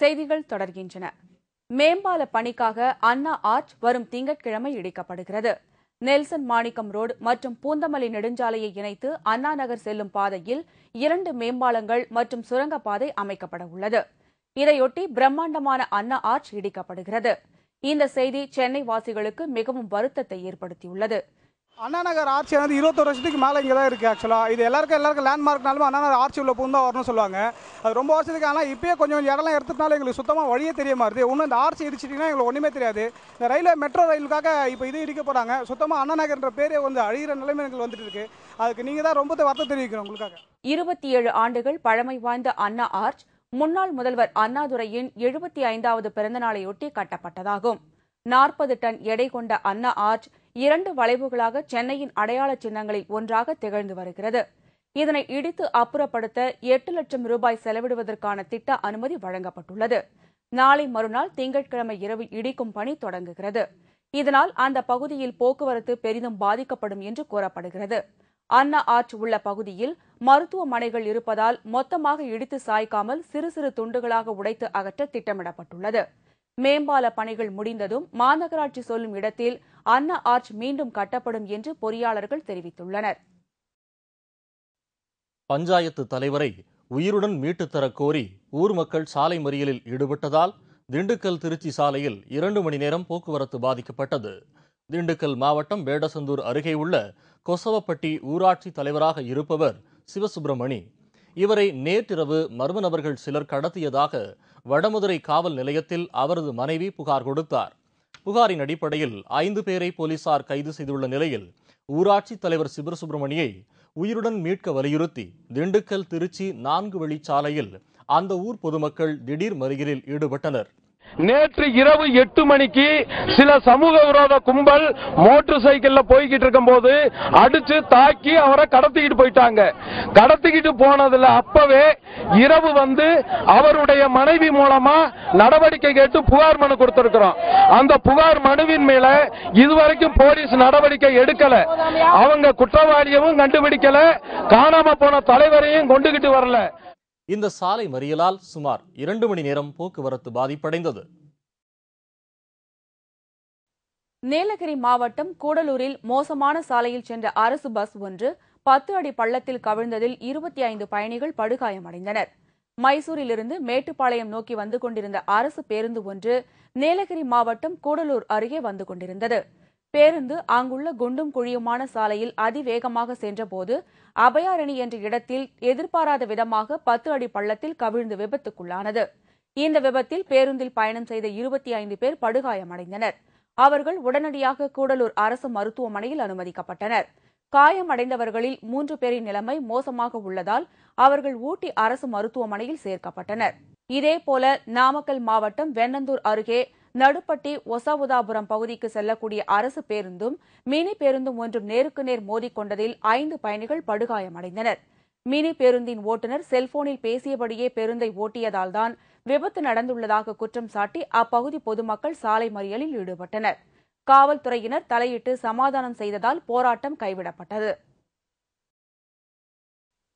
செய்திகள் தொடர்கின்றன. மேம்பால பணிக்காக அண்ணா ஆர்ச் வரும் திங்கட்கிழமை இடிக்கப்படுகிறது. நெல்சன் மாணிக்கம் ரோடு மற்றும் பூந்தமல்லி நெடுஞ்சாலையை இணைத்து அண்ணா நகர் செல்லும் பாதையில் 2 மேம்பாலங்கள் மற்றும் சுரங்கப்பாதை அமைக்கப்பட உள்ளது. இதையொட்டி பிரம்மாண்டமான அண்ணா ஆர்ச் இடிக்கப்படுகிறது. இந்த செய்தி சென்னை வாசிகளுக்கு மிகவும் வருத்தத்தை ஏற்படுத்தியுள்ளது. அண்ணா நகர் ஆர்ச்சி வந்து 21 வருஷத்துக்கு மேலே இங்கே தான் இருக்குது. ஆக்சுவலாக இது எல்லாருக்கும் லேண்ட்மார்க்னாலும் அண்ணா நகர் ஆர்ச்சி உள்ள பூந்தா வரணும்னு சொல்லுவாங்க. அது ரொம்ப வருஷத்துக்கு. ஆனால் இப்போயே கொஞ்சம் இடம்லாம் எடுத்துட்டாலும் எங்களுக்கு சுத்தமாக வழியே தெரிய மாறுது. இன்னும் இந்த ஆர்ச்சி இடிச்சிட்டிங்கன்னா எங்களுக்கு ஒன்றுமே தெரியாது. இந்த ரயில்வே மெட்ரோ ரயிலுக்காக இப்போ இது இடிக்க போகிறாங்க. சுத்தமாக அண்ணா நகர்ன்ற பேரே வந்து அழிகிற நிலைமை எங்களுக்கு வந்துட்டு இருக்கு. அதுக்கு நீங்கள் தான் ரொம்ப வருத்தம் தெரிவிக்கிறோம் உங்களுக்காக. 27 ஆண்டுகள் பழமை வாய்ந்த அண்ணா ஆர்ச் முன்னாள் முதல்வர் அண்ணாதுரையின் 75வது பிறந்தநாளையொட்டி கட்டப்பட்டதாகும். 40 டன் எடை கொண்ட அண்ணா ஆர்ச் 2 வளைவுகளாக சென்னையின் அடையாள சின்னங்களில் ஒன்றாக திகழ்ந்து வருகிறது. இதனை இடித்து அப்புறப்படுத்த 8 லட்சம் ரூபாய் செலவிடுவதற்கான திட்ட அனுமதி வழங்கப்பட்டுள்ளது. நாளை மறுநாள் திங்கட்கிழமை இரவு இடிக்கும் பணி தொடங்குகிறது. இதனால் அந்த பகுதியில் போக்குவரத்து பெரிதும் பாதிக்கப்படும் என்று கூறப்படுகிறது. அண்ணா ஆர்ச் உள்ள பகுதியில் மருத்துவமனைகள் இருப்பதால் மொத்தமாக இடித்து சாய்க்காமல் சிறு சிறு துண்டுகளாக உடைத்து அகற்ற திட்டமிடப்பட்டுள்ளது. மேம்பால பணிகள் முடிந்ததும் மாநகராட்சி சொல்லும் இடத்தில் அண்ணா ஆர்ச் மீண்டும் கட்டப்படும் என்று பொறியாளர்கள் தெரிவித்துள்ளனர். பஞ்சாயத்து தலைவரை உயிருடன் மீட்டுத் தரக் கோரி ஊர் மக்கள் சாலை மறியலில் ஈடுபட்டதால் திண்டுக்கல் திருச்சி சாலையில் 2 மணி நேரம் போக்குவரத்து பாதிக்கப்பட்டது. திண்டுக்கல் மாவட்டம் வேடசந்தூர் அருகே உள்ள கொசவப்பட்டி ஊராட்சி தலைவராக இருப்பவர் சிவசுப்பிரமணி. இவரை நேற்றிரவு மர்ம நபர்கள் சிலர் கடத்தியதாக வடமதுரை காவல் நிலையத்தில் அவரது மனைவி புகார் கொடுத்தார். புகாரின் அடிப்படையில் 5 பேரை போலீசார் கைது செய்துள்ள நிலையில் ஊராட்சி தலைவர் சிவசுப்பிரமணியை உயிருடன் மீட்க வலியுறுத்தி திண்டுக்கல் திருச்சி 4 வழிச்சாலையில் அந்த ஊர் பொதுமக்கள் திடீர் மறியலில் ஈடுபட்டனர். நேற்று இரவு 8 மணிக்கு சில சமூக விரோத கும்பல் மோட்டார் சைக்கிள்ல போய்கிட்டு இருக்கும் போது அடிச்சு தாக்கி அவரை கடத்திக்கிட்டு போயிட்டாங்க. கடத்திக்கிட்டு போனதுல அப்பவே இரவு வந்து அவருடைய மனைவி மூலமா நடவடிக்கை கேட்டு புகார் மனு கொடுத்திருக்கிறோம். அந்த புகார் மனுவின் மேல இதுவரைக்கும் போலீஸ் நடவடிக்கை எடுக்கல. அவங்க குற்றவாளியவும் கண்டுபிடிக்கல, காணாம போன தலைவரையும் கொண்டுகிட்டு வரல. இந்த சாலை மறியலால் சுமார் 2 மணி நேரம் போக்குவரத்து பாதிப்படைந்தது. நீலகிரி மாவட்டம் கூடலூரில் மோசமான சாலையில் சென்ற அரசு பஸ் ஒன்று 10 அடி பள்ளத்தில் கவிழ்ந்ததில் 25 பயணிகள் படுகாயமடைந்தனர். மைசூரிலிருந்து மேட்டுப்பாளையம் நோக்கி வந்து கொண்டிருந்த அரசு பேருந்து ஒன்று நீலகிரி மாவட்டம் கூடலூர் அருகே வந்து கொண்டிருந்தது. பேருந்து அங்குள்ள குண்டும் குழியுமான சாலையில் அதிவேகமாக சென்றபோது அபயாரணி என்ற இடத்தில் எதிர்பாராத விதமாக 10 அடி பள்ளத்தில் கவிழ்ந்து விபத்துக்குள்ளானது. இந்த விபத்தில் பேருந்தில் பயணம் செய்த 25 பேர் படுகாயமடைந்தனர். அவர்கள் உடனடியாக கூடலூர் அரசு மருத்துவமனையில் அனுமதிக்கப்பட்டனர். காயமடைந்தவர்களில் 3 பேரின் நிலைமை மோசமாக உள்ளதால் அவர்கள் ஊட்டி அரசு மருத்துவமனையில் சேர்க்கப்பட்டனர். இதேபோல நாமக்கல் மாவட்டம் வெண்ணந்தூர் அருகே நடுப்பட்டி ஒசவுதாபுரம் பகுதிக்கு செல்லக்கூடிய அரசு பேருந்தும் மினி பேருந்தும் ஒன்றும் நேருக்கு நேர் மோதிக்கொண்டதில் 5 பயணிகள் படுகாயமடைந்தனர். மினி பேருந்தின் ஓட்டுநர் செல்போனில் பேசியபடியே பேருந்தை ஓட்டியதால்தான் விபத்து நடந்துள்ளதாக குற்றம் சாட்டி அப்பகுதி பொதுமக்கள் சாலை மறியலில் ஈடுபட்டனர். காவல்துறையினர் தலையிட்டு சமாதானம் செய்ததால் போராட்டம் கைவிடப்பட்டது.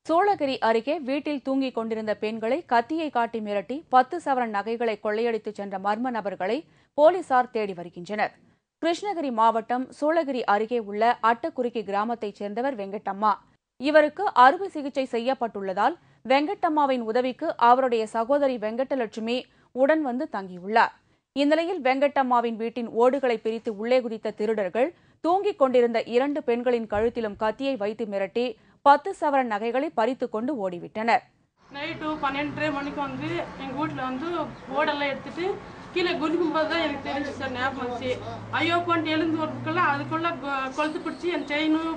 சூளகிரி அருகே வீட்டில் தூங்கிக் கொண்டிருந்த பெண்களை கத்தியை காட்டி மிரட்டி 10 சவரன் நகைகளை கொள்ளையடித்துச் சென்ற மர்ம நபர்களை போலீசார் தேடி வருகின்றனர். கிருஷ்ணகிரி மாவட்டம் சூளகிரி அருகே உள்ள அட்டக்குறிக்கி கிராமத்தைச் சேர்ந்தவர் வெங்கட்டம்மா. இவருக்கு அறுவை சிகிச்சை செய்யப்பட்டுள்ளதால் வெங்கட்டம்மாவின் உதவிக்கு அவருடைய சகோதரி வெங்கடலட்சுமி உடன் வந்து தங்கியுள்ளார். இந்நிலையில் வெங்கட்டம்மாவின் வீட்டின் ஓடுகளை பிரித்து உள்ளே குதித்த திருடர்கள் தூங்கிக் கொண்டிருந்த 2 பெண்களின் கழுத்திலும் கத்தியை வைத்து மிரட்டி 10 சவரன் நகைகளை பறித்துக் கொண்டு ஓடிவிட்டனர். நைட்டு 12:30 மணிக்கு வந்து எங்கள் வீட்டில் வந்து ஓடெல்லாம் எடுத்துட்டு கீழே குதிக்கும்போது தான் எனக்கு தெரிஞ்சு சார் ஞாபகம் வந்துச்சு. ஐயோ போன்ட்டு எழுந்து வரதுக்குள்ள அதுக்குள்ள கொளுத்து பிடிச்சி என் செயினும்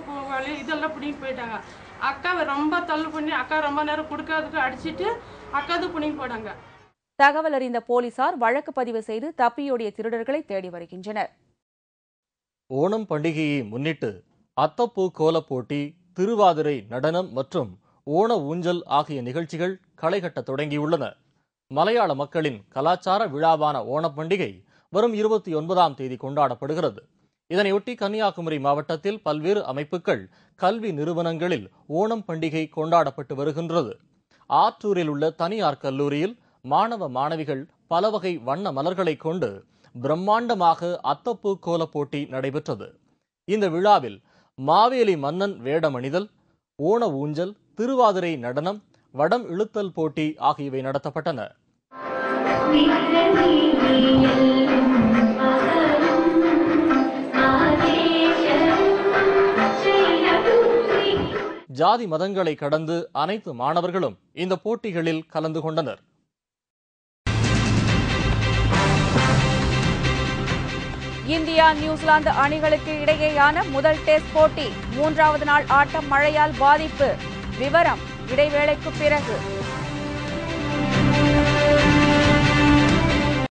இதெல்லாம் பிடிங்கிட்டு போயிட்டாங்க. அக்காவை ரொம்ப தள்ளு பண்ணி அக்கா ரொம்ப நேரம் கொடுக்காததுக்கு அடிச்சுட்டு அக்காது பிடிங்கி போட்டாங்க. தகவல் அறிந்த போலீசார் வழக்கு பதிவு செய்து தப்பியோடிய திருடர்களை தேடி வருகின்றனர். ஓணம் பண்டிகையை முன்னிட்டு அத்தப்பூ கோலப் போட்டி, திருவாதிரை நடனம் மற்றும் ஓண ஊஞ்சல் ஆகிய நிகழ்ச்சிகள் களைகட்ட தொடங்கியுள்ளன. மலையாள மக்களின் கலாச்சார விழாவான ஓணம் பண்டிகை வரும் 29ஆம் தேதி கொண்டாடப்படுகிறது. இதனையொட்டி கன்னியாகுமரி மாவட்டத்தில் பல்வேறு அமைப்புகள், கல்வி நிறுவனங்களில் ஓணம் பண்டிகை கொண்டாடப்பட்டு வருகின்றது. ஆற்றூரில் உள்ள தனியார் கல்லூரியில் மாணவ மாணவிகள் பல வகை வண்ண மலர்களை கொண்டு பிரம்மாண்டமாக அத்தப்பூ கோல போட்டி நடைபெற்றது. இந்த விழாவில் மாவேலி மன்னன் வேடமணிதல், ஓண ஊஞ்சல், திருவாதிரை நடனம், வடம் இழுத்தல் போட்டி ஆகியவை நடத்தப்பட்டன. ஜாதி மதங்களை கடந்து அனைத்து மாணவர்களும் இந்த போட்டிகளில் கலந்து கொண்டனர். இந்தியா நியூசிலாந்து அணிகளுக்கு இடையேயான முதல் டெஸ்ட் போட்டி 3வது நாள் ஆட்டம் மழையால் பாதிப்பு. விவரம் இடைவேளைக்கு பிறகு.